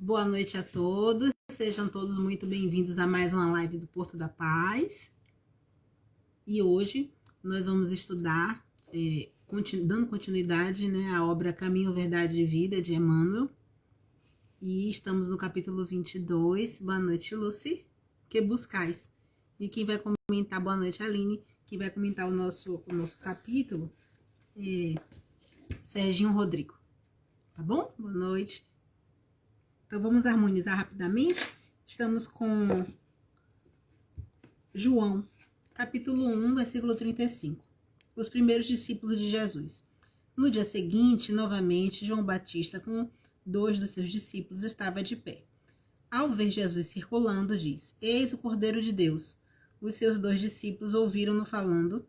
Boa noite a todos, sejam todos muito bem-vindos a mais uma live do Porto da Paz. E hoje nós vamos estudar, dando continuidade, à obra Caminho, Verdade e Vida, de Emmanuel. E estamos no capítulo 22. Boa noite, Lucy. Que buscais? E quem vai comentar, boa noite, Aline. Quem vai comentar o nosso capítulo é Serginho Rodrigo. Tá bom? Boa noite. Então, vamos harmonizar rapidamente. Estamos com João, capítulo 1, versículo 35. Os primeiros discípulos de Jesus. No dia seguinte, novamente, João Batista, com 2 dos seus discípulos, estava de pé. Ao ver Jesus circulando, diz: Eis o Cordeiro de Deus. Os seus 2 discípulos ouviram-no falando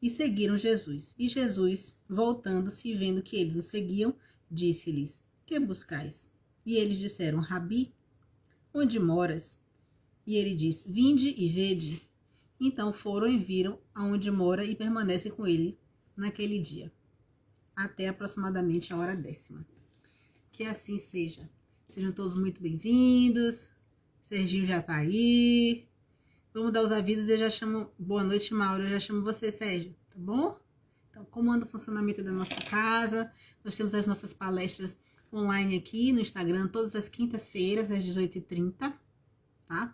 e seguiram Jesus. E Jesus, voltando-se e vendo que eles o seguiam, disse-lhes: Que buscais? E eles disseram: Rabi, onde moras? E ele disse: Vinde e vede. Então foram e viram aonde mora e permanecem com ele naquele dia, até aproximadamente a hora 10ª. Que assim seja. Sejam todos muito bem-vindos. Serginho já tá aí. Vamos dar os avisos. Eu já chamo... Boa noite, Mauro. Eu já chamo você, Sérgio. Tá bom? Então, comanda o funcionamento da nossa casa. Nós temos as nossas palestras online aqui no Instagram, todas as quintas-feiras, às 18h30, tá?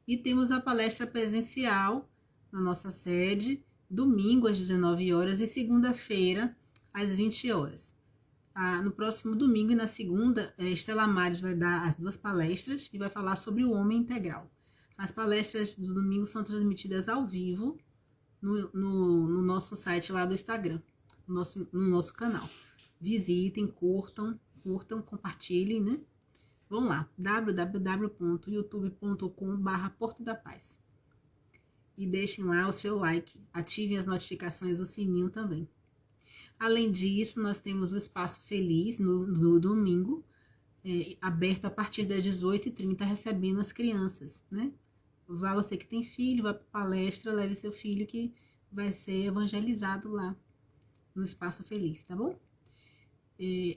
E temos a palestra presencial na nossa sede, domingo às 19 horas e segunda-feira às 20 horas. No próximo domingo e na segunda, Estela Mares vai dar as 2 palestras e vai falar sobre o homem integral. As palestras do domingo são transmitidas ao vivo no nosso site lá do Instagram, no nosso canal. Visitem, curtam, compartilhem, né? Vão lá, www.youtube.com/Porto da Paz. E deixem lá o seu like, ativem as notificações, o sininho também. Além disso, nós temos o Espaço Feliz no domingo, aberto a partir das 18h30, recebendo as crianças, né? Vá você que tem filho, vá para palestra, leve seu filho que vai ser evangelizado lá no Espaço Feliz, tá bom?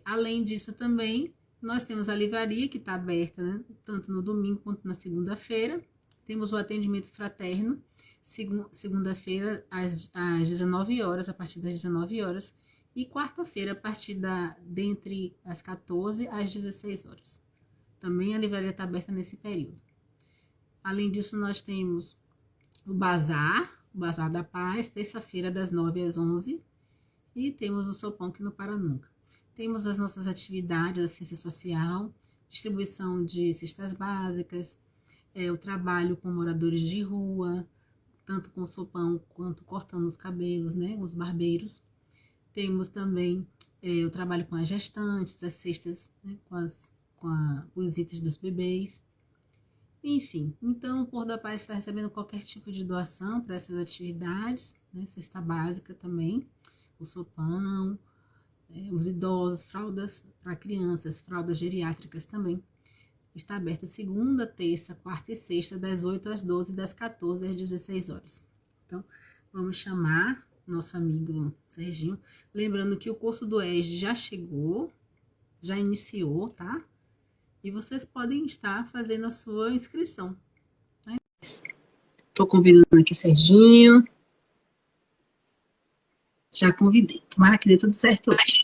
Além disso também, nós temos a livraria que está aberta, né, tanto no domingo quanto na segunda-feira. Temos o atendimento fraterno, segunda-feira às 19 horas, a partir das 19 horas. E quarta-feira, a partir dentre as 14 às 16 horas. Também a livraria está aberta nesse período. Além disso, nós temos o Bazar da Paz, terça-feira, das 9 às 11. E temos o Sopão que não para nunca. Temos as nossas atividades, a ciência social, distribuição de cestas básicas, o trabalho com moradores de rua, tanto com sopão quanto cortando os cabelos, né, os barbeiros. Temos também o trabalho com as gestantes, as cestas, né, os itens dos bebês. Enfim, então o Porto da Paz está recebendo qualquer tipo de doação para essas atividades, né, cesta básica também, o sopão, os idosos, fraldas para crianças, fraldas geriátricas também. Está aberta segunda, terça, quarta e sexta, das 8 às 12, das 14 às 16 horas. Então, vamos chamar nosso amigo Serginho. Lembrando que o curso do ESD já chegou, já iniciou, tá? E vocês podem estar fazendo a sua inscrição. Estou convidando aqui Serginho. Já convidei. Tomara que dê tudo certo hoje.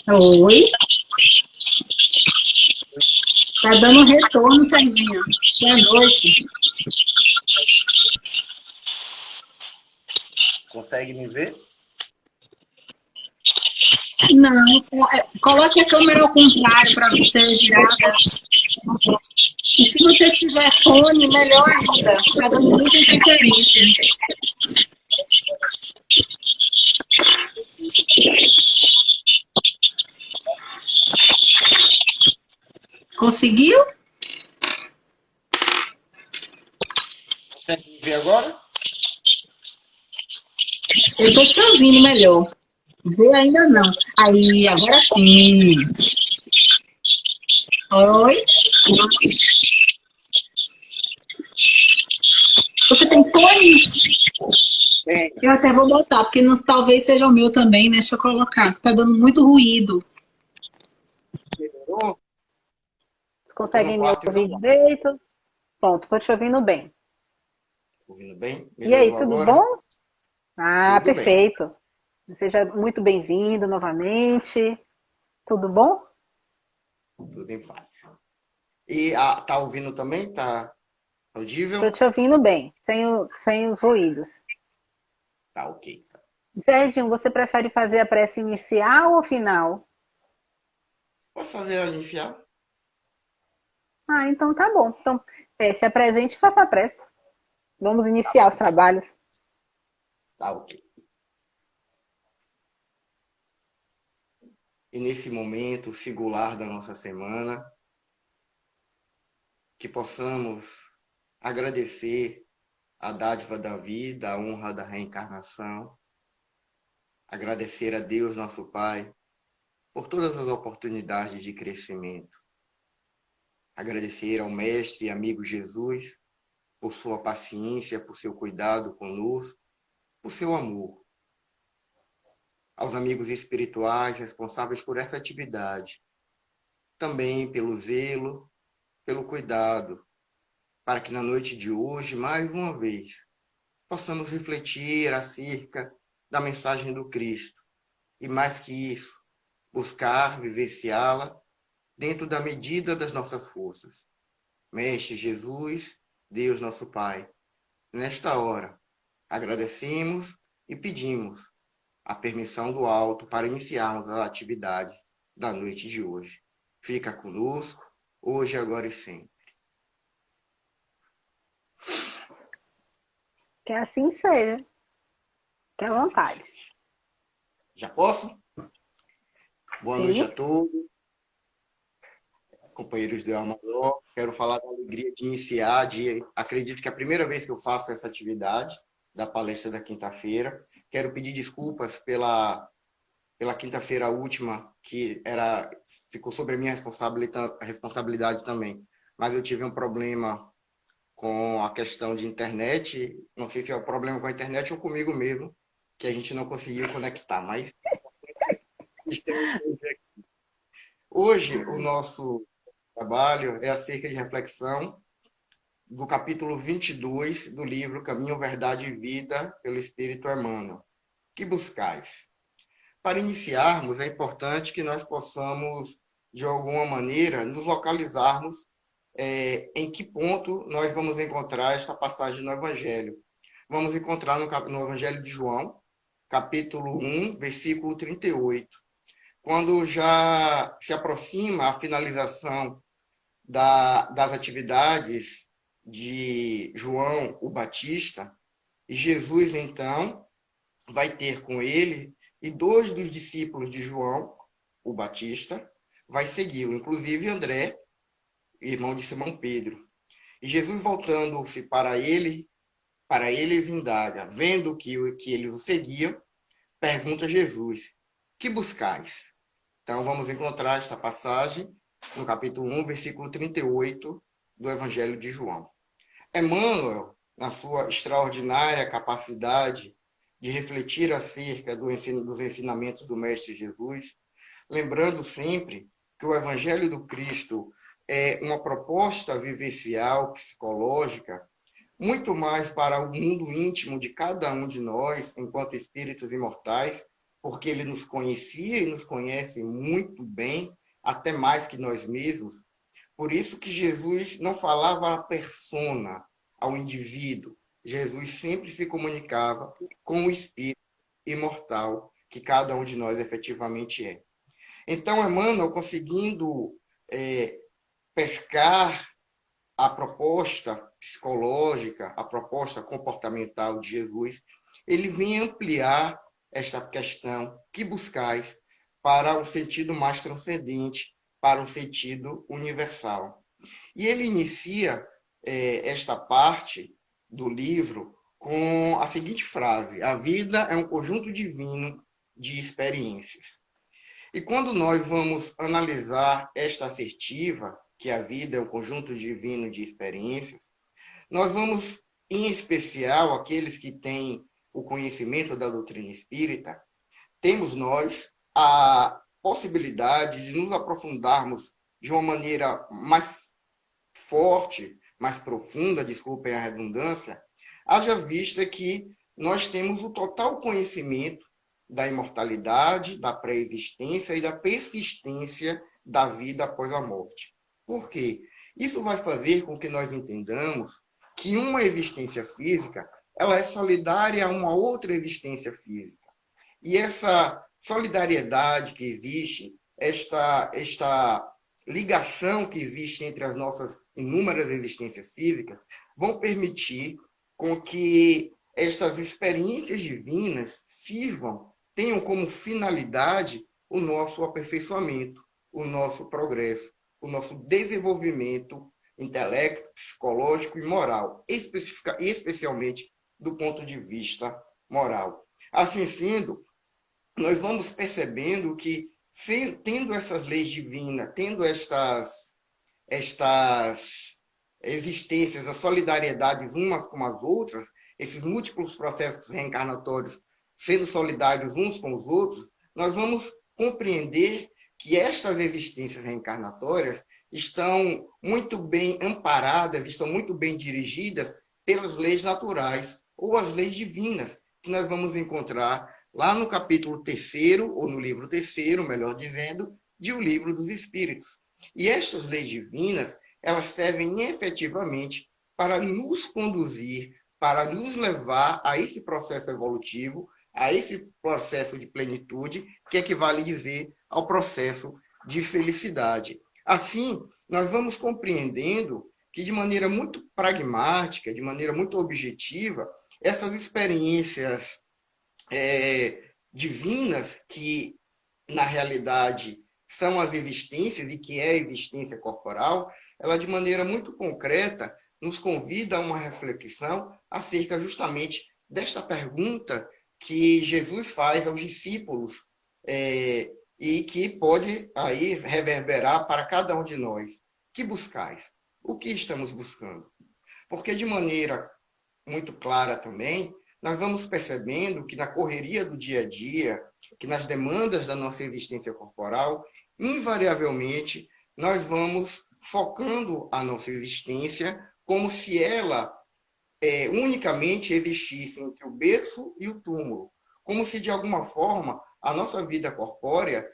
Oi. Tá dando retorno, Serginho. Boa noite. Consegue me ver? Não. Coloque a câmera ao contrário para você virada. E se você tiver fone, melhor ainda. Tá dando muita interferência. Conseguiu? Consegue me ver agora? Eu tô te ouvindo melhor. Ver ainda não. Aí, agora sim. Oi? Você tem fone? Tem. Eu até vou botar, porque talvez seja o meu também, né? Deixa eu colocar. Tá dando muito ruído. Melhorou? Estou no conseguem me quarto ouvir isolado. direito? Pronto, estou te ouvindo bem. Ouvindo bem? E aí, Melhorou tudo agora? bom? Ah, Tudo bem. perfeito. Seja muito bem-vindo novamente. Tudo bom? Tudo em paz. E tá ouvindo também? Tá Estou audível? te ouvindo bem, sem os ruídos. Tá ok. Serginho, você prefere fazer a prece inicial ou final? Posso fazer a inicial? Ah, então tá bom. Então, se apresente e faça a prece. Vamos Tá iniciar bom, os trabalhos. tá ok. E nesse momento singular da nossa semana, que possamos agradecer a dádiva da vida, a honra da reencarnação, agradecer a Deus, nosso Pai, por todas as oportunidades de crescimento, agradecer ao Mestre e amigo Jesus por sua paciência, por seu cuidado conosco, por seu amor, aos amigos espirituais responsáveis por essa atividade, também pelo zelo, pelo cuidado, para que na noite de hoje, mais uma vez, possamos refletir acerca da mensagem do Cristo e, mais que isso, buscar vivenciá-la dentro da medida das nossas forças. Mestre Jesus, Deus nosso Pai, nesta hora, agradecemos e pedimos a permissão do alto para iniciarmos a atividade da noite de hoje. Fica conosco, hoje, agora e sempre. Que assim seja. Que à Que assim vontade. seja. Já posso? Boa noite a Sim? todos, companheiros do Amador. Quero falar da alegria de iniciar, acredito que é a primeira vez que eu faço essa atividade da palestra da quinta-feira. Quero pedir desculpas pela quinta-feira última, ficou sobre a minha responsabilidade também. Mas eu tive um problema com a questão de internet, não sei se é o problema com a internet ou comigo mesmo, que a gente não conseguiu conectar, mas hoje o nosso trabalho é acerca de reflexão do capítulo 22 do livro Caminho, Verdade e Vida pelo Espírito Emmanuel. Que buscais? Para iniciarmos, é importante que nós possamos, de alguma maneira, nos localizarmos em que ponto nós vamos encontrar esta passagem no Evangelho. Vamos encontrar no Evangelho de João, capítulo 1, versículo 38. Quando já se aproxima a finalização das atividades de João o Batista, e Jesus, então, vai ter com ele e dois dos discípulos de João o Batista vai segui-lo, inclusive André, irmão de Simão Pedro. E Jesus, voltando-se para eles indaga, vendo que eles o seguiam, pergunta a Jesus: que buscais? Então vamos encontrar esta passagem no capítulo 1, versículo 38 do Evangelho de João. Emmanuel, na sua extraordinária capacidade de refletir acerca dos ensinamentos do Mestre Jesus, lembrando sempre que o Evangelho do Cristo é uma proposta vivencial, psicológica, muito mais para o mundo íntimo de cada um de nós, enquanto espíritos imortais, porque ele nos conhecia e nos conhece muito bem, até mais que nós mesmos. Por isso que Jesus não falava à persona, ao indivíduo. Jesus sempre se comunicava com o espírito imortal que cada um de nós efetivamente é. Então, Emmanuel, conseguindo pescar a proposta psicológica, a proposta comportamental de Jesus, ele vem ampliar esta questão que buscais para um sentido mais transcendente, para um sentido universal. E ele inicia esta parte do livro com a seguinte frase: a vida é um conjunto divino de experiências. E quando nós vamos analisar esta assertiva, que a vida é um conjunto divino de experiências, nós vamos, em especial, aqueles que têm o conhecimento da doutrina espírita, temos nós a possibilidade de nos aprofundarmos de uma maneira mais forte, mais profunda, desculpem a redundância, haja vista que nós temos o total conhecimento da imortalidade, da pré-existência e da persistência da vida após a morte. Por quê? Isso vai fazer com que nós entendamos que uma existência física ela é solidária a uma outra existência física. E essa solidariedade que existe, esta ligação que existe entre as nossas inúmeras existências físicas, vão permitir com que estas experiências divinas tenham como finalidade o nosso aperfeiçoamento, o nosso progresso, o nosso desenvolvimento intelecto, psicológico e moral, especialmente do ponto de vista moral. Assim sendo, nós vamos percebendo que, tendo essas leis divinas, tendo estas existências, a solidariedade umas com as outras, esses múltiplos processos reencarnatórios sendo solidários uns com os outros, nós vamos compreender que estas existências reencarnatórias estão muito bem amparadas, estão muito bem dirigidas pelas leis naturais ou as leis divinas, que nós vamos encontrar lá no capítulo 3º, ou no livro 3º, melhor dizendo, de O Livro dos Espíritos. E estas leis divinas, elas servem efetivamente para nos conduzir, para nos levar a esse processo evolutivo, a esse processo de plenitude, que equivale a dizer ao processo de felicidade. Assim, nós vamos compreendendo que, de maneira muito pragmática, de maneira muito objetiva, essas experiências divinas, que, na realidade, são as existências e que é a existência corporal, ela, de maneira muito concreta, nos convida a uma reflexão acerca justamente desta pergunta que Jesus faz aos discípulos e que pode aí reverberar para cada um de nós. Que buscais? O que estamos buscando? Porque, de maneira muito clara também, nós vamos percebendo que na correria do dia a dia, que nas demandas da nossa existência corporal, invariavelmente, nós vamos focando a nossa existência como se ela unicamente existisse entre o berço e o túmulo, como se, de alguma forma, a nossa vida corpórea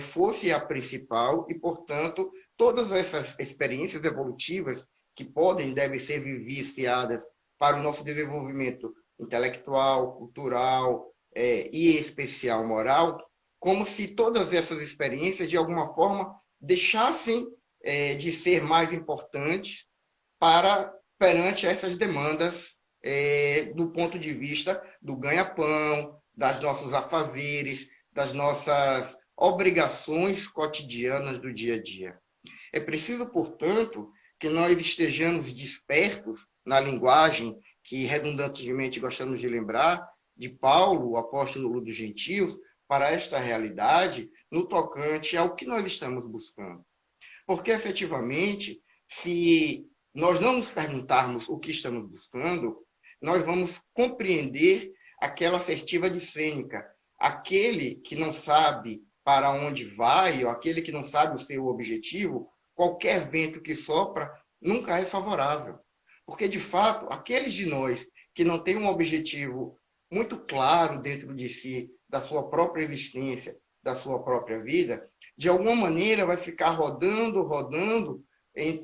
fosse a principal e, portanto, todas essas experiências evolutivas que podem e devem ser vivenciadas para o nosso desenvolvimento intelectual, cultural e, em especial, moral, como se todas essas experiências, de alguma forma, deixassem de ser mais importantes perante essas demandas do ponto de vista do ganha-pão, das nossos afazeres, das nossas obrigações cotidianas do dia a dia. É preciso, portanto, que nós estejamos despertos na linguagem que, redundantemente, gostamos de lembrar, de Paulo, o apóstolo dos gentios, para esta realidade no tocante ao que nós estamos buscando. Porque, efetivamente, se nós não nos perguntarmos o que estamos buscando, nós vamos compreender aquela assertiva de Sêneca, aquele que não sabe para onde vai, ou aquele que não sabe o seu objetivo, qualquer vento que sopra nunca é favorável. Porque, de fato, aqueles de nós que não têm um objetivo muito claro dentro de si, da sua própria existência, da sua própria vida, de alguma maneira vai ficar rodando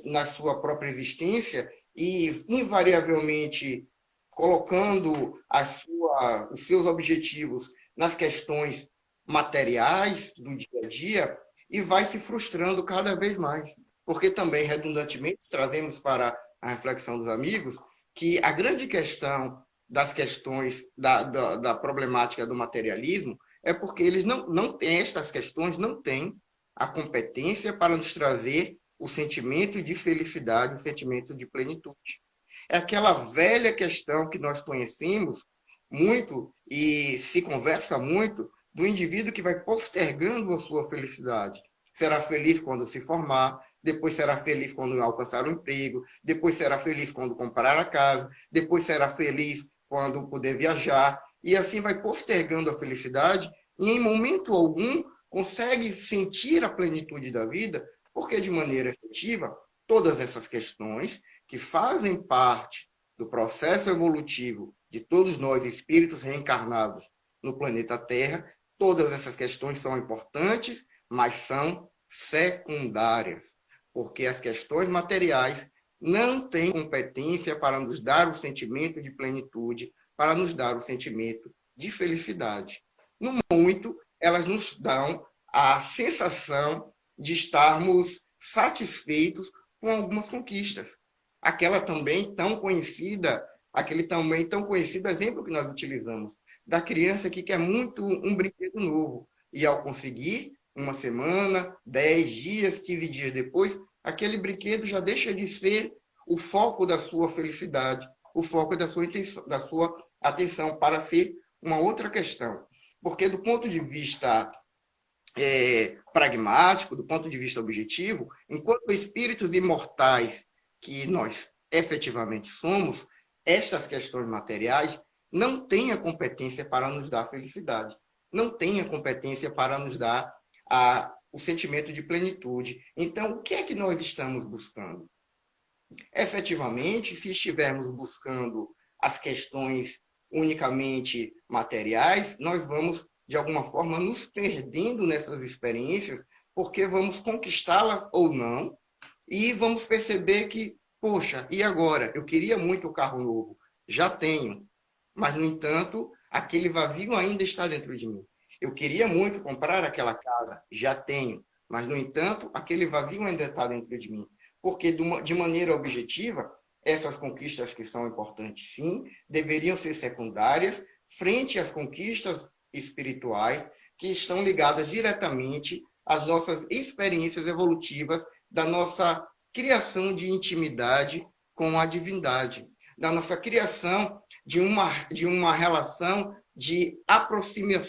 na sua própria existência e, invariavelmente, colocando os seus objetivos nas questões materiais do dia a dia e vai se frustrando cada vez mais. Porque também, redundantemente, trazemos para a reflexão dos amigos que a grande questão das questões da problemática do materialismo é porque eles não têm, estas questões não têm a competência para nos trazer o sentimento de felicidade, o sentimento de plenitude. É aquela velha questão que nós conhecemos muito e se conversa muito do indivíduo que vai postergando a sua felicidade. Será feliz quando se formar, depois será feliz quando alcançar um emprego, depois será feliz quando comprar a casa, depois será feliz quando puder viajar, e assim vai postergando a felicidade e, em momento algum, consegue sentir a plenitude da vida, porque, de maneira efetiva, todas essas questões que fazem parte do processo evolutivo de todos nós, espíritos reencarnados no planeta Terra. Todas essas questões são importantes, mas são secundárias, porque as questões materiais não têm competência para nos dar o sentimento de plenitude, para nos dar o sentimento de felicidade. No muito, elas nos dão a sensação de estarmos satisfeitos com algumas conquistas. Aquela também tão conhecida, aquele também tão conhecido exemplo que nós utilizamos, da criança que quer muito um brinquedo novo, e ao conseguir, uma semana, 10 dias, 15 dias depois, aquele brinquedo já deixa de ser o foco da sua felicidade, o foco da sua atenção, para ser uma outra questão. Porque do ponto de vista pragmático, do ponto de vista objetivo, enquanto espíritos imortais que nós efetivamente somos, estas questões materiais não têm a competência para nos dar felicidade, não têm a competência para nos dar o sentimento de plenitude. Então, o que é que nós estamos buscando? Efetivamente, se estivermos buscando as questões unicamente materiais, nós vamos, de alguma forma, nos perdendo nessas experiências, porque vamos conquistá-las ou não, e vamos perceber que, poxa, e agora? Eu queria muito o carro novo, já tenho, mas, no entanto, aquele vazio ainda está dentro de mim. Eu queria muito comprar aquela casa, já tenho, mas, no entanto, aquele vazio ainda está dentro de mim. Porque, de maneira objetiva, essas conquistas que são importantes, sim, deveriam ser secundárias frente às conquistas espirituais que estão ligadas diretamente às nossas experiências evolutivas, da nossa criação de intimidade com a divindade, da nossa criação de uma relação de aproximação,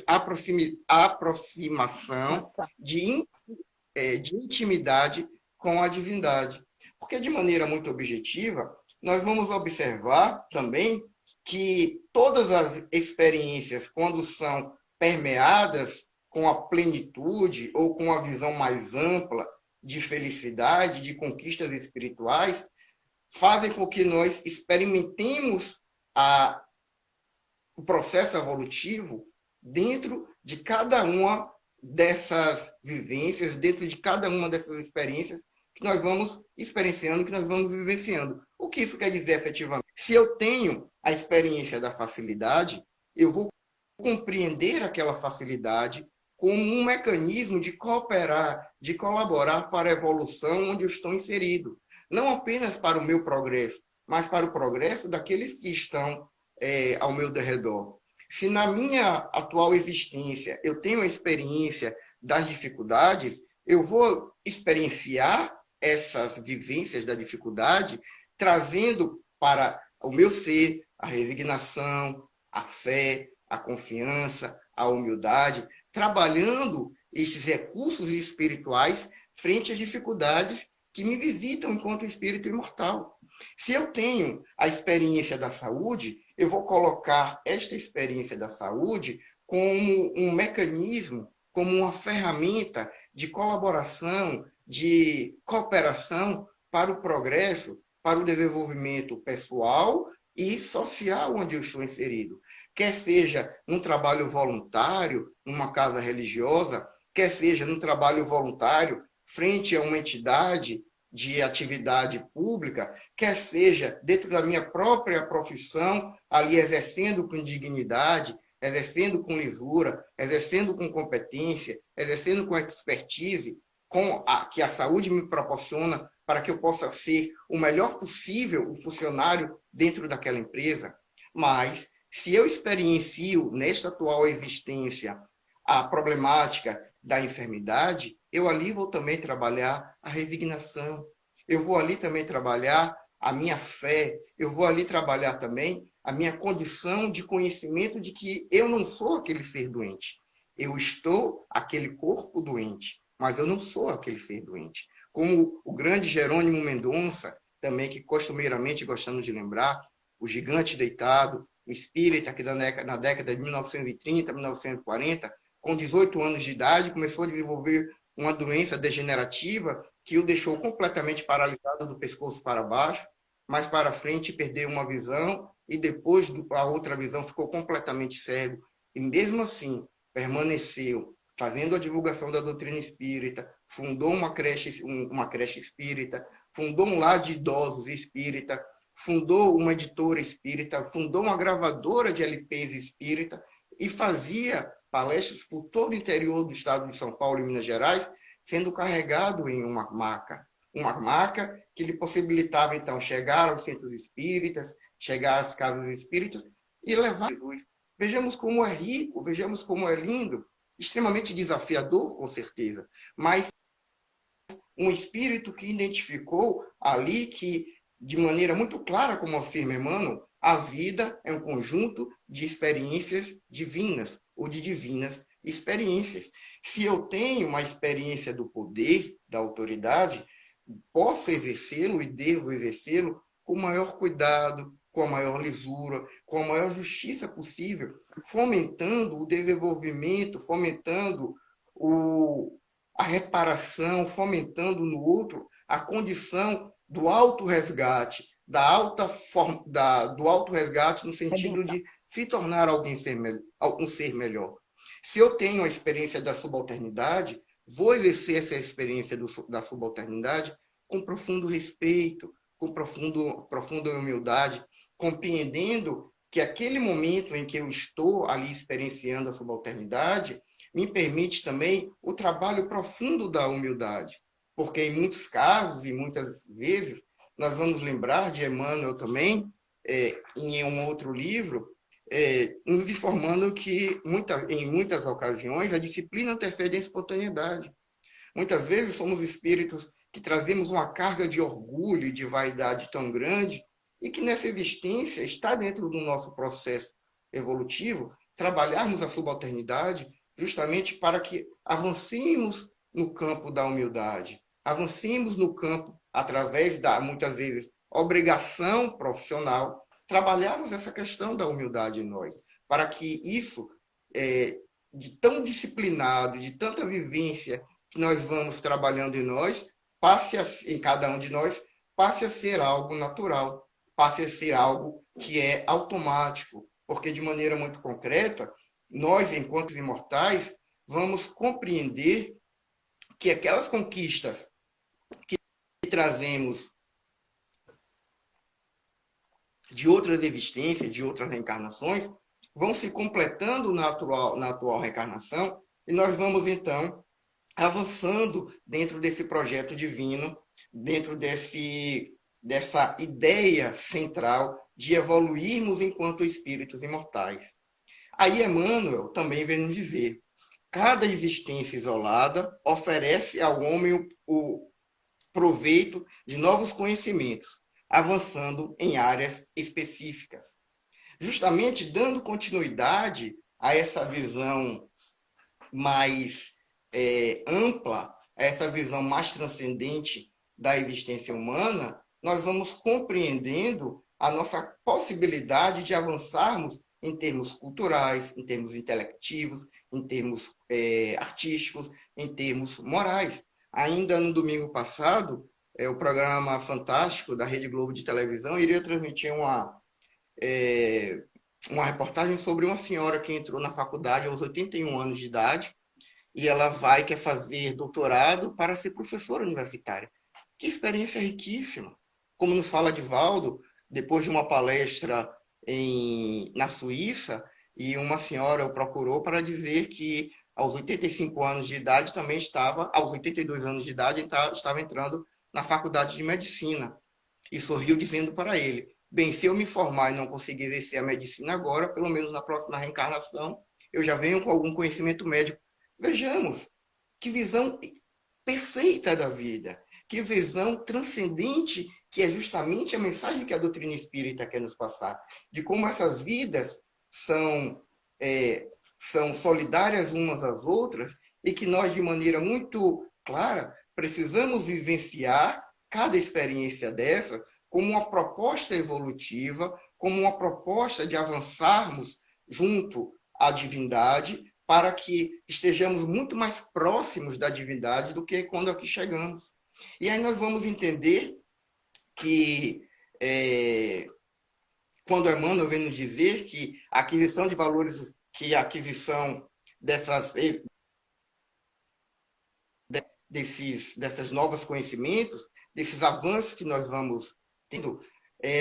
de intimidade com a divindade. Porque, de maneira muito objetiva, nós vamos observar também que todas as experiências, quando são permeadas com a plenitude ou com a visão mais ampla de felicidade, de conquistas espirituais, fazem com que nós experimentemos o processo evolutivo dentro de cada uma dessas vivências, dentro de cada uma dessas experiências que nós vamos experienciando, que nós vamos vivenciando. O que isso quer dizer efetivamente? Se eu tenho a experiência da facilidade, eu vou compreender aquela facilidade como um mecanismo de cooperar, de colaborar para a evolução onde eu estou inserido. Não apenas para o meu progresso, mas para o progresso daqueles que estão ao meu redor. Se na minha atual existência eu tenho a experiência das dificuldades, eu vou experienciar essas vivências da dificuldade, trazendo para o meu ser a resignação, a fé, a confiança, a humildade, trabalhando estes recursos espirituais frente às dificuldades que me visitam enquanto espírito imortal. Se eu tenho a experiência da saúde, eu vou colocar esta experiência da saúde como um mecanismo, como uma ferramenta de colaboração, de cooperação para o progresso, para o desenvolvimento pessoal e social onde eu estou inserido. Quer seja num trabalho voluntário, numa casa religiosa, quer seja num trabalho voluntário frente a uma entidade de atividade pública, quer seja dentro da minha própria profissão, ali exercendo com dignidade, exercendo com lisura, exercendo com competência, exercendo com expertise, que a saúde me proporciona para que eu possa ser o melhor possível o funcionário dentro daquela empresa. Mas, se eu experiencio nesta atual existência a problemática da enfermidade, eu ali vou também trabalhar a resignação, eu vou ali também trabalhar a minha fé, eu vou ali trabalhar também a minha condição de conhecimento de que eu não sou aquele ser doente. Eu estou aquele corpo doente, mas eu não sou aquele ser doente. Como o grande Jerônimo Mendonça, também que costumeiramente gostamos de lembrar, o gigante deitado, o espírita que na década de 1930, 1940, com 18 anos de idade, começou a desenvolver uma doença degenerativa que o deixou completamente paralisado do pescoço para baixo, mais para frente perdeu uma visão e depois a outra visão ficou completamente cego. E mesmo assim, permaneceu fazendo a divulgação da doutrina espírita, fundou uma creche espírita, fundou um lar de idosos espírita, fundou uma editora espírita, fundou uma gravadora de LPs espírita e fazia palestras por todo o interior do estado de São Paulo e Minas Gerais, sendo carregado em uma maca que lhe possibilitava, então, chegar aos centros espíritas, chegar às casas espíritas e levar Jesus. Vejamos como é rico, vejamos como é lindo, extremamente desafiador, com certeza, mas um espírito que identificou ali que, de maneira muito clara, como afirma Emmanuel, a vida é um conjunto de experiências divinas ou de divinas experiências. Se eu tenho uma experiência do poder, da autoridade, posso exercê-lo e devo exercê-lo com o maior cuidado, com a maior lisura, com a maior justiça possível, fomentando o desenvolvimento, fomentando a reparação, fomentando no outro a condição do autorresgate, do autorresgate no sentido de se tornar um ser melhor. Se eu tenho a experiência da subalternidade, vou exercer essa experiência da subalternidade com profundo respeito, com profunda humildade, compreendendo que aquele momento em que eu estou ali experienciando a subalternidade me permite também o trabalho profundo da humildade. Porque em muitos casos e muitas vezes, nós vamos lembrar de Emmanuel também, em um outro livro, nos informando que, em muitas ocasiões, a disciplina antecede a espontaneidade. Muitas vezes somos espíritos que trazemos uma carga de orgulho e de vaidade tão grande e que nessa existência está dentro do nosso processo evolutivo trabalharmos a subalternidade justamente para que avancemos no campo da humildade, avancemos no campo através da, muitas vezes, obrigação profissional, trabalharmos essa questão da humildade em nós, para que isso, de tão disciplinado, de tanta vivência que nós vamos trabalhando em nós, em cada um de nós, passe a ser algo natural, passe a ser algo que é automático, porque de maneira muito concreta, nós, enquanto imortais, vamos compreender que aquelas conquistas que trazemos de outras existências, de outras reencarnações, vão se completando na atual reencarnação, e nós vamos, então, avançando dentro desse projeto divino, dentro dessa ideia central de evoluirmos enquanto espíritos imortais. Aí Emmanuel também vem nos dizer: cada existência isolada oferece ao homem o proveito de novos conhecimentos, avançando em áreas específicas. Justamente dando continuidade a essa visão mais ampla, a essa visão mais transcendente da existência humana, nós vamos compreendendo a nossa possibilidade de avançarmos em termos culturais, em termos intelectivos, em termos artísticos, em termos morais. Ainda no domingo passado, o programa Fantástico da Rede Globo de televisão iria transmitir uma reportagem sobre uma senhora que entrou na faculdade aos 81 anos de idade e ela quer fazer doutorado para ser professora universitária. Que experiência riquíssima! Como nos fala Divaldo, depois de uma palestra na Suíça, e uma senhora o procurou para dizer que aos 85 anos de idade também aos 82 anos de idade, estava entrando na faculdade de medicina. E sorriu dizendo para ele: bem, se eu me formar e não conseguir exercer a medicina agora, pelo menos na próxima reencarnação, eu já venho com algum conhecimento médico. Vejamos, que visão perfeita da vida, que visão transcendente, que é justamente a mensagem que a doutrina espírita quer nos passar, de como essas vidas são solidárias umas às outras e que nós, de maneira muito clara, precisamos vivenciar cada experiência dessa como uma proposta evolutiva, como uma proposta de avançarmos junto à divindade, para que estejamos muito mais próximos da divindade do que quando aqui chegamos. E aí nós vamos entender que, quando Emmanuel vem nos dizer que a aquisição de valores, que a aquisição dessas novos conhecimentos, desses avanços que nós vamos tendo,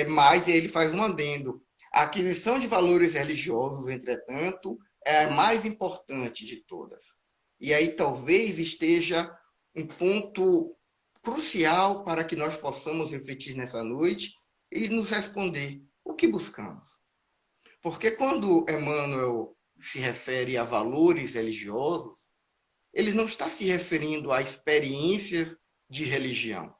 mas ele faz um adendo. A aquisição de valores religiosos, entretanto, é a mais importante de todas. E aí talvez esteja um ponto crucial para que nós possamos refletir nessa noite e nos responder o que buscamos. Porque quando Emmanuel se refere a valores religiosos, ele não está se referindo a experiências de religião.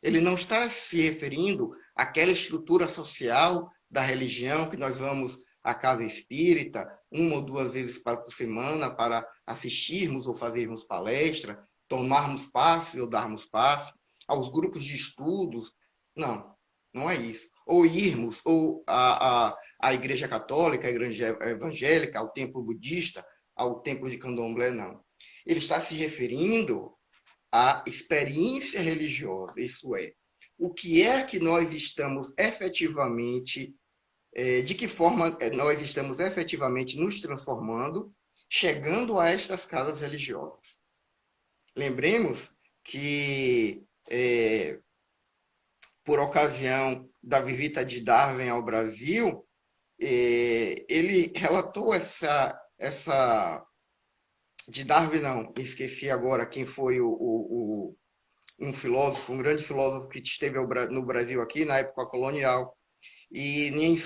Ele não está se referindo àquela estrutura social da religião que nós vamos à casa espírita uma ou duas vezes por semana para assistirmos ou fazermos palestra, tomarmos passe ou darmos passe, aos grupos de estudos. Não, não é isso. Ou irmos ou à igreja católica, à igreja evangélica, ao templo budista, ao templo de candomblé, não. Ele está se referindo à experiência religiosa, isso é, o que é que nós estamos efetivamente, de que forma nós estamos efetivamente nos transformando, chegando a estas casas religiosas. Lembremos que, por ocasião da visita de Darwin ao Brasil, ele relatou de Darwin, não, esqueci agora quem foi um filósofo, um grande filósofo que esteve no Brasil aqui na época colonial. E em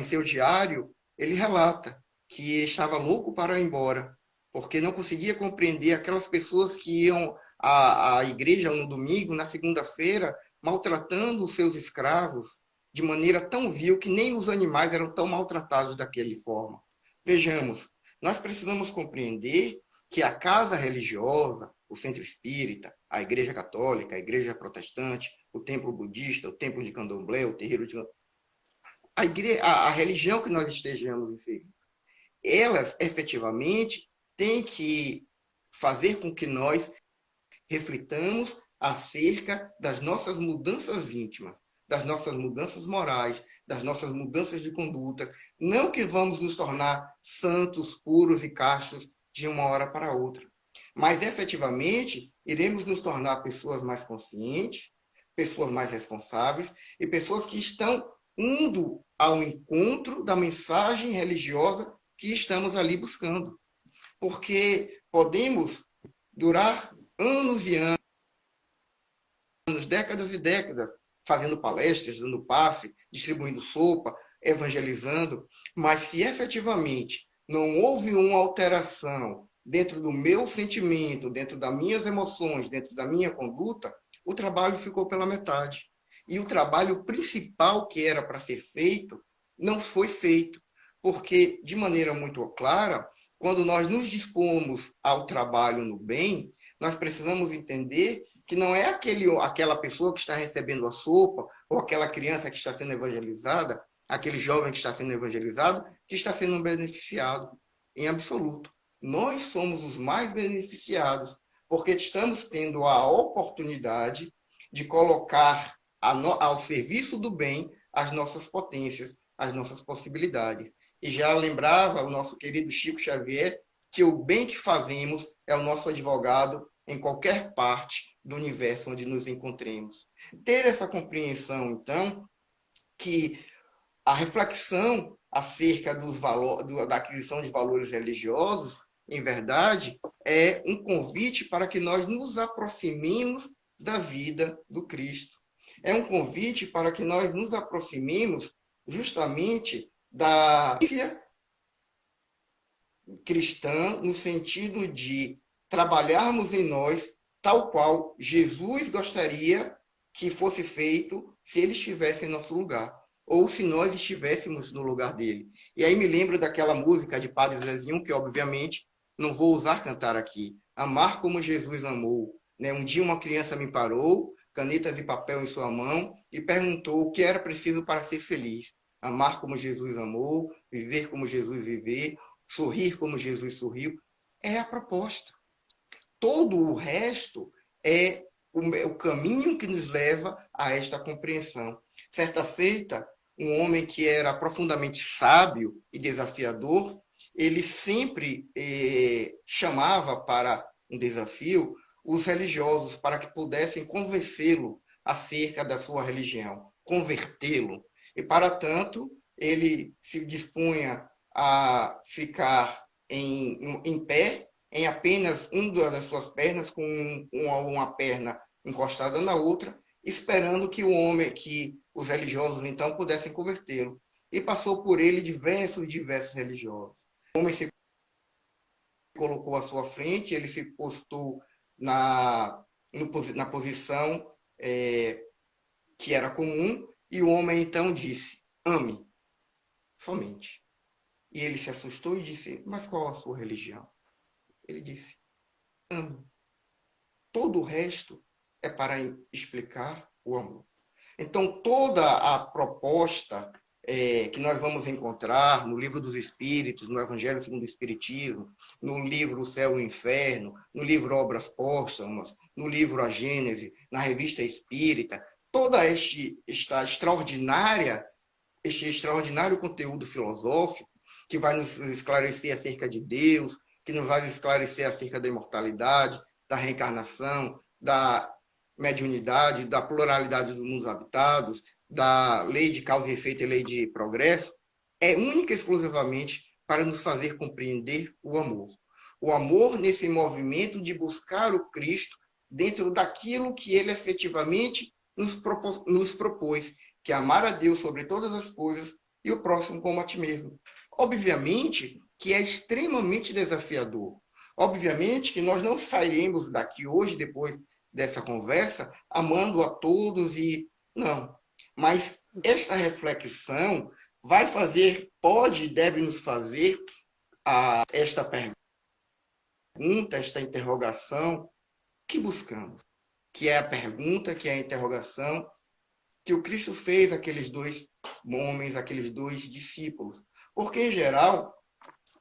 seu diário, ele relata que estava louco para ir embora, porque não conseguia compreender aquelas pessoas que iam à igreja no domingo, na segunda-feira, maltratando os seus escravos de maneira tão vil que nem os animais eram tão maltratados daquela forma. Vejamos, nós precisamos compreender que a casa religiosa, o centro espírita, a igreja católica, a igreja protestante, o templo budista, o templo de candomblé, o terreiro de... A religião que nós estejamos inseridos, elas efetivamente têm que fazer com que nós reflitamos acerca das nossas mudanças íntimas, das nossas mudanças morais, das nossas mudanças de conduta. Não que vamos nos tornar santos, puros e castos de uma hora para outra, mas efetivamente iremos nos tornar pessoas mais conscientes, pessoas mais responsáveis e pessoas que estão indo ao encontro da mensagem religiosa que estamos ali buscando. Porque podemos durar anos e anos, décadas e décadas, fazendo palestras, dando passe, distribuindo sopa, evangelizando, mas se efetivamente não houve uma alteração dentro do meu sentimento, dentro das minhas emoções, dentro da minha conduta, o trabalho ficou pela metade. E o trabalho principal que era para ser feito não foi feito, porque, de maneira muito clara, quando nós nos dispomos ao trabalho no bem, nós precisamos entender que não é aquela pessoa que está recebendo a sopa, ou aquela criança que está sendo evangelizada, aquele jovem que está sendo evangelizado, que está sendo beneficiado, em absoluto. Nós somos os mais beneficiados, porque estamos tendo a oportunidade de colocar ao serviço do bem as nossas potências, as nossas possibilidades. E já lembrava o nosso querido Chico Xavier que o bem que fazemos é o nosso advogado em qualquer parte do universo onde nos encontremos. Ter essa compreensão, então, que a reflexão acerca da aquisição de valores religiosos, em verdade, é um convite para que nós nos aproximemos da vida do Cristo. É um convite para que nós nos aproximemos justamente da cristã, no sentido de trabalharmos em nós tal qual Jesus gostaria que fosse feito se ele estivesse em nosso lugar, ou se nós estivéssemos no lugar dele. E aí me lembro daquela música de Padre Zezinho, que obviamente não vou usar cantar aqui. Amar como Jesus amou. Um dia uma criança me parou, canetas e papel em sua mão, e perguntou o que era preciso para ser feliz. Amar como Jesus amou, viver como Jesus viveu, sorrir como Jesus sorriu. É a proposta. Todo o resto é o caminho que nos leva a esta compreensão. Certa feita, um homem que era profundamente sábio e desafiador, ele sempre chamava para um desafio os religiosos para que pudessem convencê-lo acerca da sua religião, convertê-lo. E, para tanto, ele se dispunha a ficar em pé, em apenas uma das suas pernas, com uma perna encostada na outra, esperando que os religiosos, então, pudessem convertê-lo. E passou por ele diversos religiosos. O homem se colocou à sua frente, ele se postou na posição que era comum, e o homem então disse: ame, somente. E ele se assustou e disse: mas qual a sua religião? Ele disse: ame. Todo o resto é para explicar o amor. Então, toda a proposta que nós vamos encontrar no Livro dos Espíritos, no Evangelho segundo o Espiritismo, no livro O Céu e o Inferno, no livro Obras Póstumas, no livro A Gênese, na Revista Espírita, toda este extraordinário conteúdo filosófico que vai nos esclarecer acerca de Deus, que nos vai esclarecer acerca da imortalidade, da reencarnação, da mediunidade, da pluralidade dos mundos habitados, da lei de causa e efeito e lei de progresso, é única e exclusivamente para nos fazer compreender o amor. O amor nesse movimento de buscar o Cristo dentro daquilo que ele efetivamente nos propôs, que é amar a Deus sobre todas as coisas e o próximo como a ti mesmo. Obviamente que é extremamente desafiador. Obviamente que nós não sairemos daqui hoje, depois dessa conversa, amando a todos e... Não. Mas esta reflexão vai fazer, pode e deve nos fazer esta pergunta, esta interrogação que buscamos. Que é a pergunta, que é a interrogação que o Cristo fez àqueles dois homens, àqueles dois discípulos. Porque, em geral,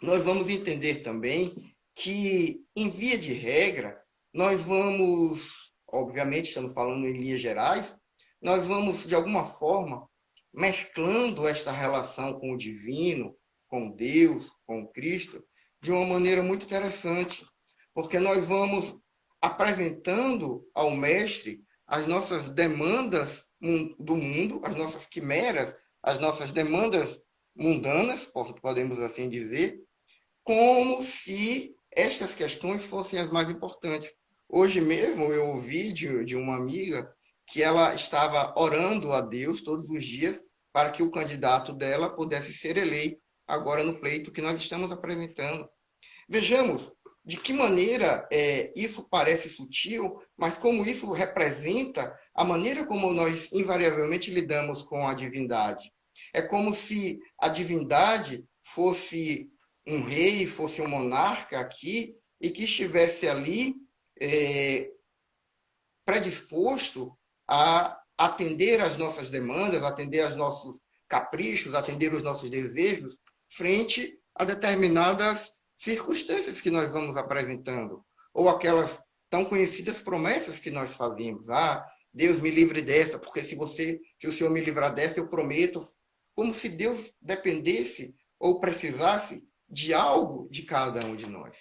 nós vamos entender também que, em via de regra, nós vamos, obviamente, estamos falando em linhas gerais, nós vamos, de alguma forma, mesclando esta relação com o divino, com Deus, com o Cristo, de uma maneira muito interessante, porque nós vamos apresentando ao Mestre as nossas demandas do mundo, as nossas quimeras, as nossas demandas mundanas, podemos assim dizer, como se estas questões fossem as mais importantes. Hoje mesmo eu ouvi de uma amiga que ela estava orando a Deus todos os dias para que o candidato dela pudesse ser eleito agora no pleito que nós estamos apresentando. Vejamos de que maneira isso parece sutil, mas como isso representa a maneira como nós invariavelmente lidamos com a divindade. É como se a divindade fosse um rei, fosse um monarca aqui, e que estivesse ali predisposto a atender às nossas demandas, atender aos nossos caprichos, atender os nossos desejos, frente a determinadas circunstâncias que nós vamos apresentando, ou aquelas tão conhecidas promessas que nós fazemos. Deus me livre dessa, porque se o Senhor me livrar dessa, eu prometo, como se Deus dependesse ou precisasse de algo de cada um de nós.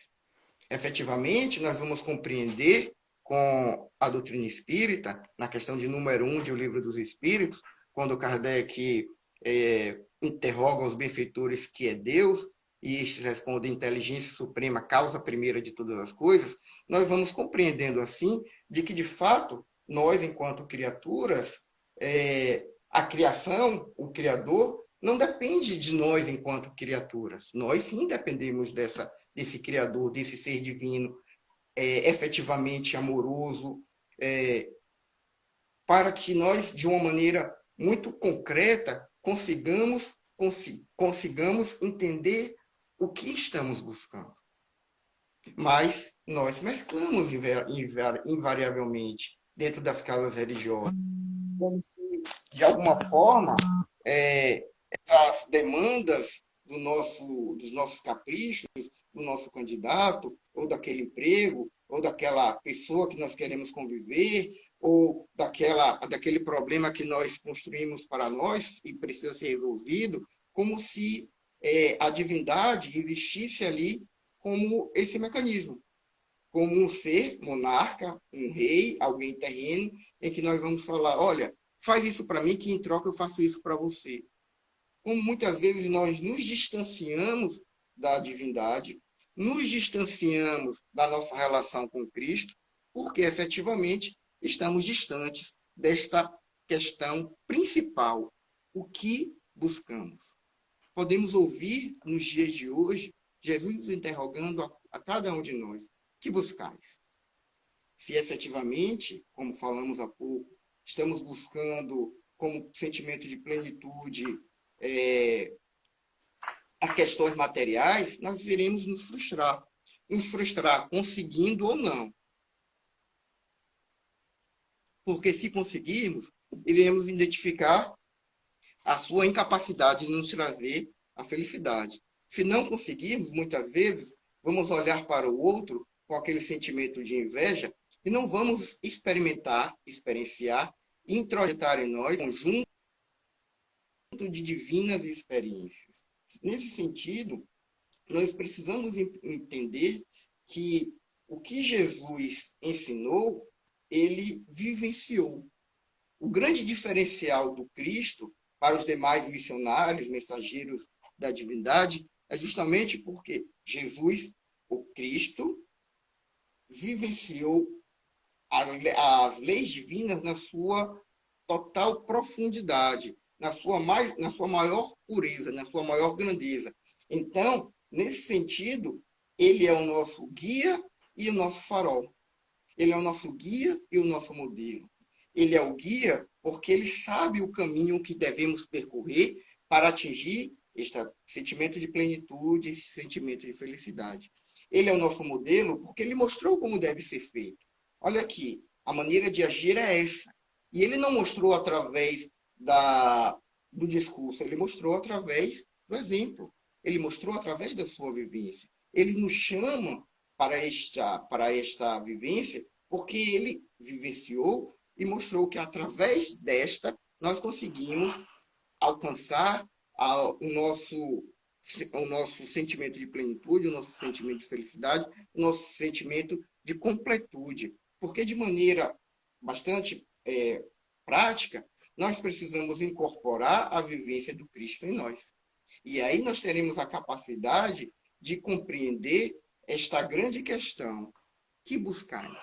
Efetivamente, nós vamos compreender com a doutrina espírita, na questão de número 1 de O Livro dos Espíritos, quando Kardec interroga os benfeitores que é Deus, e estes respondem inteligência suprema, causa primeira de todas as coisas, nós vamos compreendendo assim de que, de fato, nós, enquanto criaturas, a criação, o Criador, não depende de nós enquanto criaturas. Nós sim dependemos desse Criador, desse ser divino, efetivamente amoroso, para que nós, de uma maneira muito concreta, consigamos entender o que estamos buscando. Mas nós mesclamos invariavelmente dentro das casas religiosas, como se, de alguma forma, as demandas dos nossos caprichos, do nosso candidato, ou daquele emprego, ou daquela pessoa que nós queremos conviver, ou daquele problema que nós construímos para nós e precisa ser resolvido, como se a divindade existisse ali como esse mecanismo, como um ser monarca, um rei, alguém terreno, em que nós vamos falar, olha, faz isso para mim que em troca eu faço isso para você. Como muitas vezes nós nos distanciamos da divindade, nos distanciamos da nossa relação com Cristo, porque efetivamente estamos distantes desta questão principal, o que buscamos. Podemos ouvir nos dias de hoje Jesus nos interrogando a cada um de nós, que buscais? Se efetivamente, como falamos há pouco, estamos buscando como sentimento de plenitude as questões materiais, nós iremos nos frustrar. Nos frustrar conseguindo ou não. Porque se conseguirmos, iremos identificar a sua incapacidade de nos trazer a felicidade. Se não conseguirmos, muitas vezes, vamos olhar para o outro com aquele sentimento de inveja e não vamos experienciar e introjetar em nós um conjunto de divinas experiências. Nesse sentido, nós precisamos entender que o que Jesus ensinou, ele vivenciou. O grande diferencial do Cristo para os demais missionários, mensageiros da divindade, é justamente porque Jesus, o Cristo, vivenciou as leis divinas na sua total profundidade, na sua maior pureza, na sua maior grandeza. Então, nesse sentido, ele é o nosso guia e o nosso farol. Ele é o nosso guia e o nosso modelo. Ele é o guia porque ele sabe o caminho que devemos percorrer para atingir este sentimento de plenitude, esse sentimento de felicidade. Ele é o nosso modelo porque ele mostrou como deve ser feito. Olha aqui, a maneira de agir é essa. E ele não mostrou através do discurso, ele mostrou através do exemplo. Ele mostrou através da sua vivência. Ele nos chama para esta vivência porque ele vivenciou e mostrou que através desta nós conseguimos alcançar o nosso sentimento de plenitude, o nosso sentimento de felicidade, o nosso sentimento de completude. Porque de maneira bastante prática, nós precisamos incorporar a vivência do Cristo em nós. E aí nós teremos a capacidade de compreender esta grande questão. Que buscais?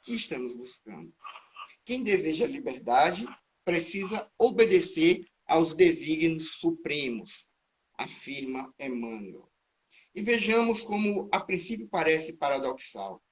Que estamos buscando? Quem deseja liberdade precisa obedecer aos desígnios supremos, afirma Emmanuel. E vejamos como a princípio parece paradoxal,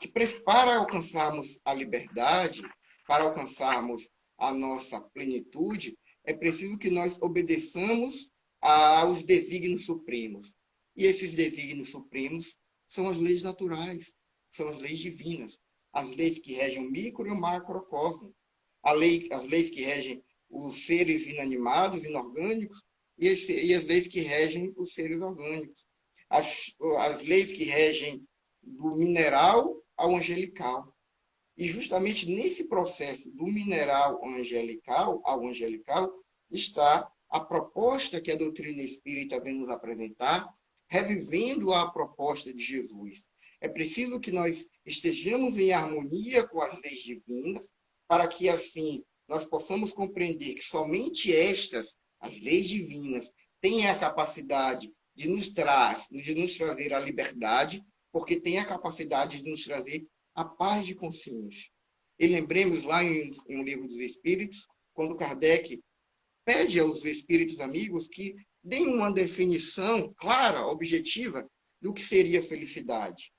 que para alcançarmos a liberdade, para alcançarmos a nossa plenitude, é preciso que nós obedeçamos aos desígnios supremos. E esses desígnios supremos são as leis naturais, são as leis divinas, as leis que regem o micro e o macrocosmo, as leis que regem os seres inanimados, inorgânicos, e as leis que regem os seres orgânicos, as leis que regem do mineral ao angelical. E justamente nesse processo do mineral ao angelical está a proposta que a doutrina espírita vem nos apresentar, revivendo a proposta de Jesus. É preciso que nós estejamos em harmonia com as leis divinas, para que assim nós possamos compreender que somente as leis divinas, têm a capacidade de nos trazer a liberdade, porque têm a capacidade de nos trazer a paz de consciência. E lembremos lá em um livro dos Espíritos, quando Kardec pede aos espíritos amigos que deem uma definição clara, objetiva, do que seria felicidade.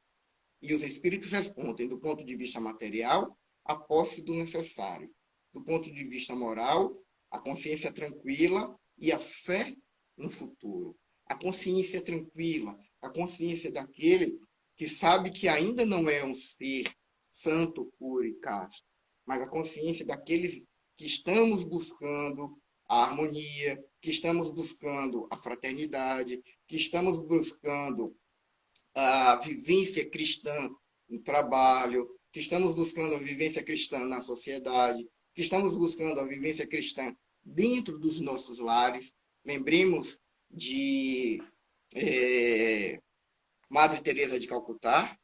E os espíritos respondem, do ponto de vista material, a posse do necessário. Do ponto de vista moral, a consciência tranquila e a fé no futuro. A consciência tranquila, a consciência daquele que sabe que ainda não é um ser santo, puro e casto, mas a consciência daqueles que estamos buscando a harmonia, que estamos buscando a fraternidade, que estamos buscando a vivência cristã no trabalho, que estamos buscando a vivência cristã na sociedade, que estamos buscando a vivência cristã dentro dos nossos lares. Lembremos de Madre Teresa de Calcutá,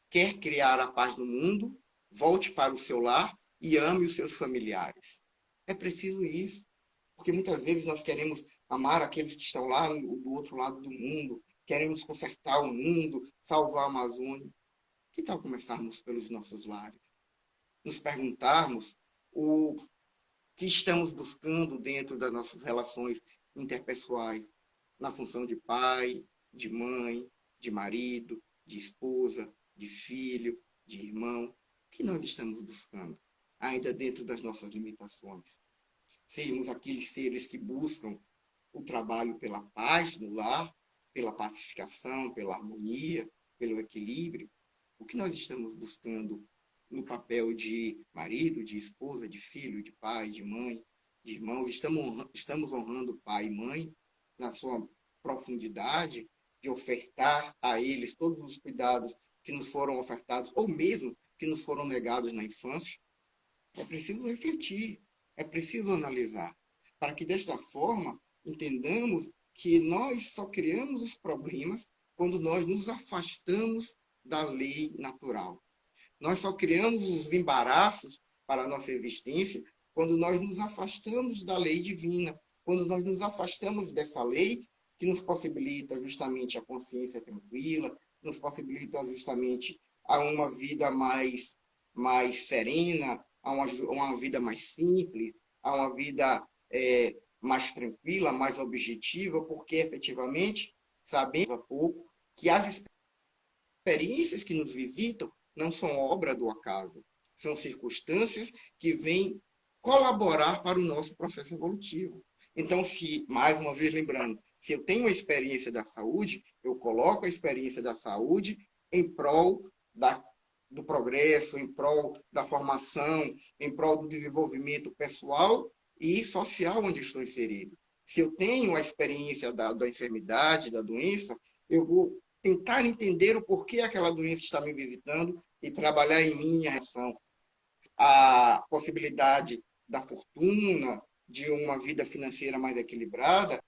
quer criar a paz no mundo, volte para o seu lar e ame os seus familiares. É preciso isso, porque muitas vezes nós queremos amar aqueles que estão lá do outro lado do mundo, queremos consertar o mundo, salvar a Amazônia. Que tal começarmos pelos nossos lares? Nos perguntarmos o que estamos buscando dentro das nossas relações interpessoais, na função de pai, de mãe, de marido, de esposa, de filho, de irmão. O que nós estamos buscando, ainda dentro das nossas limitações? Sermos aqueles seres que buscam o trabalho pela paz no lar, pela pacificação, pela harmonia, pelo equilíbrio. O que nós estamos buscando no papel de marido, de esposa, de filho, de pai, de mãe, de irmão? Estamos honrando pai e mãe na sua profundidade, de ofertar a eles todos os cuidados que nos foram ofertados, ou mesmo que nos foram negados na infância? É preciso refletir, é preciso analisar, para que desta forma entendamos que nós só criamos os problemas quando nós nos afastamos da lei natural. Nós só criamos os embaraços para a nossa existência quando nós nos afastamos da lei divina, quando nós nos afastamos dessa lei que nos possibilita justamente a consciência tranquila, nos possibilita justamente a uma vida mais serena, a uma vida mais simples, a uma vida mais tranquila, mais objetiva, porque efetivamente sabemos há pouco que as experiências que nos visitam não são obra do acaso, são circunstâncias que vêm colaborar para o nosso processo evolutivo. Então, se, mais uma vez lembrando, se eu tenho uma experiência da saúde, eu coloco a experiência da saúde em prol do progresso, em prol da formação, em prol do desenvolvimento pessoal e social onde estou inserido. Se eu tenho a experiência da enfermidade, da doença, eu vou tentar entender o porquê aquela doença está me visitando e trabalhar em mim a reação. A possibilidade da fortuna, de uma vida financeira mais equilibrada,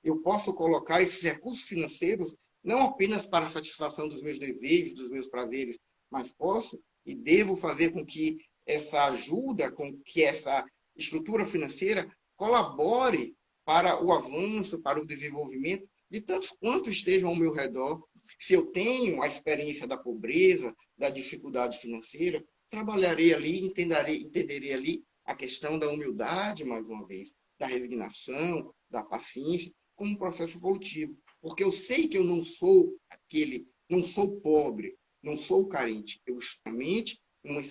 eu posso colocar esses recursos financeiros não apenas para a satisfação dos meus desejos, dos meus prazeres, mas posso e devo fazer com que essa ajuda, com que essa estrutura financeira colabore para o avanço, para o desenvolvimento de tantos quantos estejam ao meu redor. Se eu tenho a experiência da pobreza, da dificuldade financeira, trabalharei ali, entenderei ali a questão da humildade, mais uma vez, da resignação, da paciência, como um processo evolutivo. Porque eu sei que eu não sou não sou pobre, não sou carente. Eu estou realmente numa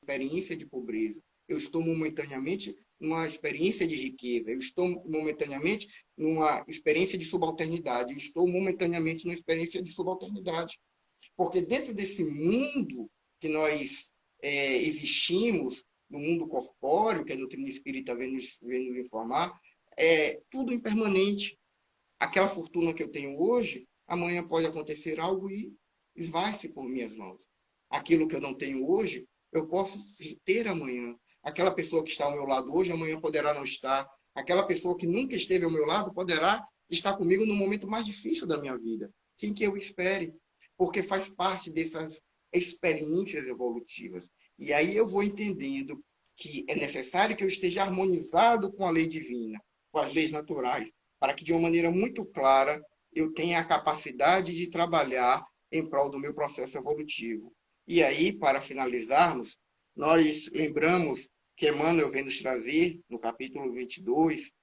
experiência de pobreza. Eu estou momentaneamente numa experiência de riqueza. Eu estou momentaneamente numa experiência de subalternidade. Eu estou momentaneamente numa experiência de subalternidade. Porque dentro desse mundo que nós existimos, no mundo corpóreo, que a doutrina espírita vem nos informar, é tudo impermanente. Aquela fortuna que eu tenho hoje, amanhã pode acontecer algo e esvai-se por minhas mãos. Aquilo que eu não tenho hoje, eu posso ter amanhã. Aquela pessoa que está ao meu lado hoje, amanhã poderá não estar. Aquela pessoa que nunca esteve ao meu lado poderá estar comigo no momento mais difícil da minha vida, sem que eu espere, porque faz parte dessas experiências evolutivas. E aí eu vou entendendo que é necessário que eu esteja harmonizado com a lei divina, com as leis naturais, para que de uma maneira muito clara eu tenha a capacidade de trabalhar em prol do meu processo evolutivo. E aí, para finalizarmos, nós lembramos que Emmanuel vem nos trazer, no capítulo 22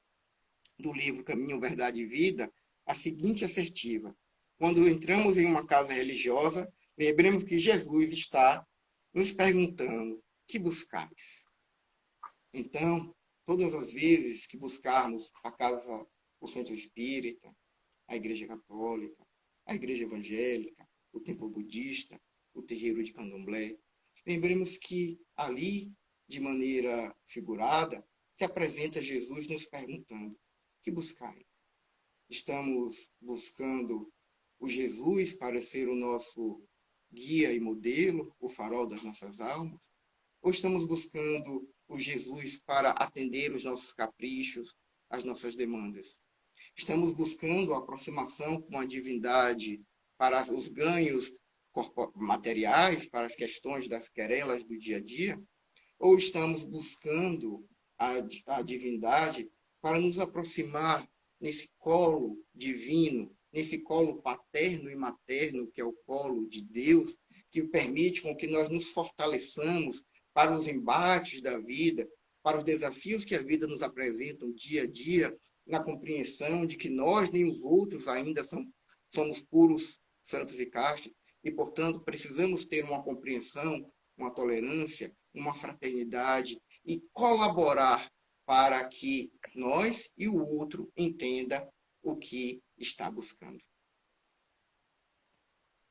do livro Caminho, Verdade e Vida, a seguinte assertiva: quando entramos em uma casa religiosa, lembremos que Jesus está nos perguntando: que buscais? Então, todas as vezes que buscarmos a casa, o centro espírita, a igreja católica, a igreja evangélica, o templo budista, o terreiro de candomblé, lembremos que ali, de maneira figurada, se apresenta Jesus nos perguntando: que buscai? Estamos buscando o Jesus para ser o nosso guia e modelo, o farol das nossas almas? Ou estamos buscando o Jesus para atender os nossos caprichos, as nossas demandas? Estamos buscando a aproximação com a divindade para os ganhos materiais, para as questões das querelas do dia a dia? Ou estamos buscando a divindade para nos aproximar nesse colo divino, nesse colo paterno e materno, que é o colo de Deus, que permite com que nós nos fortaleçamos para os embates da vida, para os desafios que a vida nos apresenta dia a dia, na compreensão de que nós nem os outros ainda somos puros, santos e castos, e, portanto, precisamos ter uma compreensão, uma tolerância, uma fraternidade e colaborar para que nós e o outro entenda o que está buscando.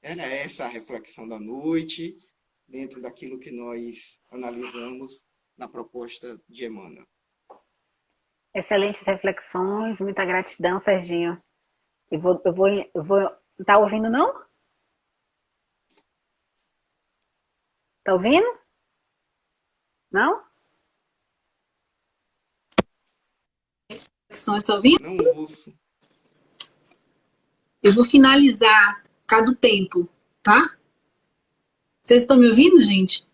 Era essa a reflexão da noite, dentro daquilo que nós analisamos na proposta de Emmanuel. Excelentes reflexões, muita gratidão, Serginho. Eu vou. Tá ouvindo, não? Tá ouvindo? Não? Está ouvindo? Não ouço. Eu vou finalizar cada tempo, tá? Vocês estão me ouvindo, gente?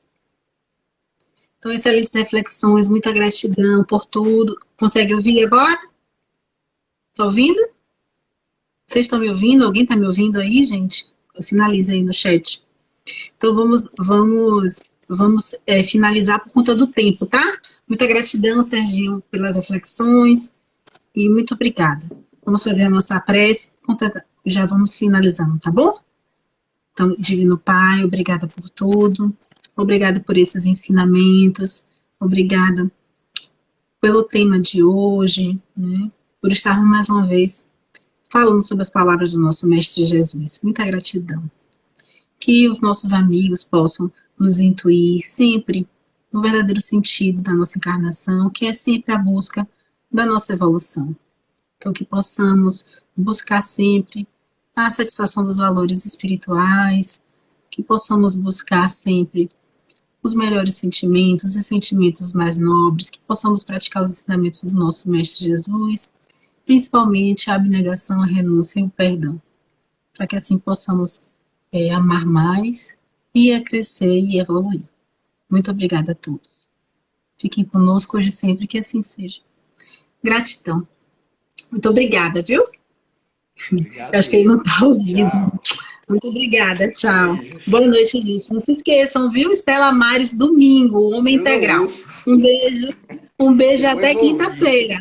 Então, excelentes reflexões, muita gratidão por tudo. Consegue ouvir agora? Tá ouvindo? Vocês estão me ouvindo? Alguém está me ouvindo aí, gente? Sinaliza aí no chat. Então, vamos finalizar por conta do tempo, tá? Muita gratidão, Serginho, pelas reflexões e muito obrigada. Vamos fazer a nossa prece, já vamos finalizando, tá bom? Então, Divino Pai, obrigada por tudo, obrigada por esses ensinamentos, obrigada pelo tema de hoje, né? Por estarmos mais uma vez falando sobre as palavras do nosso Mestre Jesus. Muita gratidão. Que os nossos amigos possam nos intuir sempre no verdadeiro sentido da nossa encarnação, que é sempre a busca da nossa evolução. Então, que possamos buscar sempre a satisfação dos valores espirituais, que possamos buscar sempre os melhores sentimentos e sentimentos mais nobres, que possamos praticar os ensinamentos do nosso Mestre Jesus, principalmente a abnegação, a renúncia e o perdão, para que assim possamos amar mais e a crescer e evoluir. Muito obrigada a todos. Fiquem conosco hoje sempre, que assim seja. Gratidão. Muito obrigada, viu? Obrigado. Eu acho que ele não está ouvindo. Tchau. Muito obrigada, tchau. Boa noite, gente. Não se esqueçam, viu? Estela Maris, domingo, Homem Integral. Um beijo até quinta-feira.